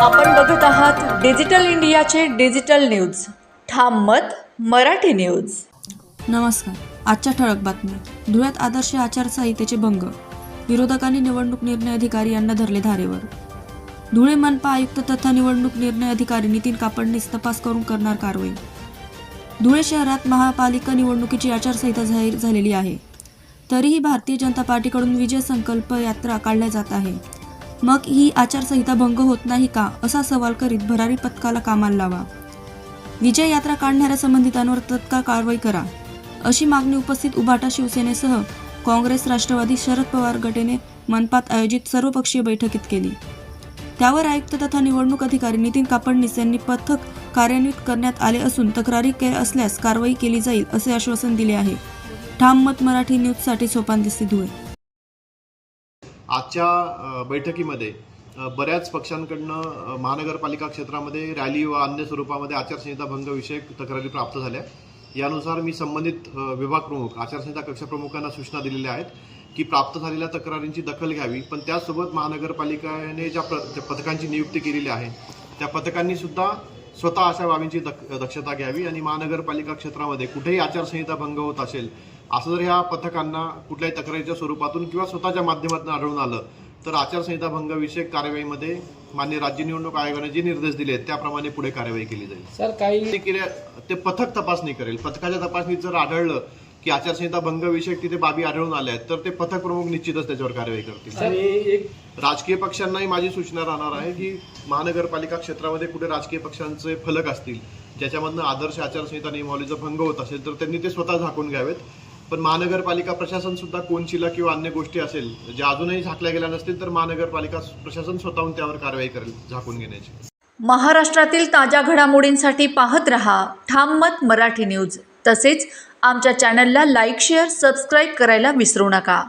आपण बघत आहात डिजिटल इंडियाचे डिजिटल न्यूज. ठाम मत मराठी न्यूज. नमस्कार. आजच्या ठळक बातम्या. धुळ्यात आदर्श आचारसंहितेचे भंग, विरोधकांनी निवडणूक निर्णय अधिकारी यांना धरले धारेवर. धुळे मनपा आयुक्त तथा निवडणूक निर्णय अधिकारी नितीन कापडणीस तपास करून करणार कारवाई. धुळे शहरात महापालिका निवडणुकीची आचारसंहिता जाहीर झालेली आहे. तरीही भारतीय जनता पार्टीकडून विजय संकल्प यात्रा काढल्या जात आहे. मग ही आचारसंहिता भंग होत नाही का, असा सवाल करीत भरारी पथकाला कामाला लावा. विजय यात्रा काढणाऱ्या संबंधितांवर तत्काळ कारवाई करा, अशी मागणी उपस्थित उभाटा शिवसेनेसह काँग्रेस, राष्ट्रवादी, शरद पवार गटाने मनपात आयोजित सर्वपक्षीय बैठकीत केली. त्यावर आयुक्त तथा निवडणूक अधिकारी नितीन कापडणीस यांनी पथक कार्यान्वित करण्यात आले असून तक्रारी असल्यास कारवाई केली जाईल असे आश्वासन दिले आहे. ठाम मत मराठी न्यूजसाठी सोपान दिसते, धुळे. आजच्या बैठकीमध्ये बऱ्याच पक्षांकडनं महानगरपालिका क्षेत्रामध्ये रॅली व अन्य स्वरूपामध्ये आचारसंहिता भंग विषयक तक्रारी प्राप्त झाल्या. यानुसार मी संबंधित विभाग प्रमुख, आचारसंहिता कक्ष प्रमुखांना सूचना दिलेल्या आहेत की प्राप्त झालेल्या तक्रारींची दखल घ्यावी. पण त्याचसोबत महानगरपालिकेने ज्या पथकांची नियुक्ती केलेली आहे त्या पथकांनी सुद्धा स्वतः अशा बाबींची दक्षता घ्यावी आणि महानगरपालिका क्षेत्रामध्ये कुठेही आचारसंहिता भंग होत असेल असं जर ह्या पथकांना कुठल्याही तक्रारीच्या स्वरूपातून किंवा स्वतःच्या माध्यमातून आढळून आलं तर आचारसंहिता भंग विषयक कार्यवाहीमध्ये माननीय राज्य निवडणूक आयोगाने जे निर्देश दिले आहेत त्याप्रमाणे पुढे कार्यवाही केली जाईल. सर, काही ते पथक तपासणी करेल. पथकाच्या तपासणीत जर आढळलं की आचारसंहिता भंग विषयक तिथे बाबी आढळून आल्या आहेत तर ते पथक प्रमुख निश्चितच त्याच्यावर कारवाई करतील. आणि राजकीय पक्षांनाही माझी सूचना राहणार आहे की महानगरपालिका क्षेत्रामध्ये कुठे राजकीय पक्षांचे फलक असतील ज्याच्यामधनं आदर्श आचारसंहिता नियमावलीचा भंग होत असेल तर त्यांनी ते स्वतः झाकून घ्यावेत. पण महानगरपालिका प्रशासन सुद्धा कोनशिला किंवा अन्य गोष्टी असेल ज्या अजूनही झाकल्या गेल्या नसतील तर महानगरपालिका प्रशासन स्वतःहून त्यावर कारवाई करेल झाकून घेण्याची. महाराष्ट्रातील ताज्या घडामोडींसाठी पाहत रहा ठाम मत मराठी न्यूज. तसेच आमच्या चॅनलला लाईक, शेअर, सबस्क्राईब करायला विसरू नका.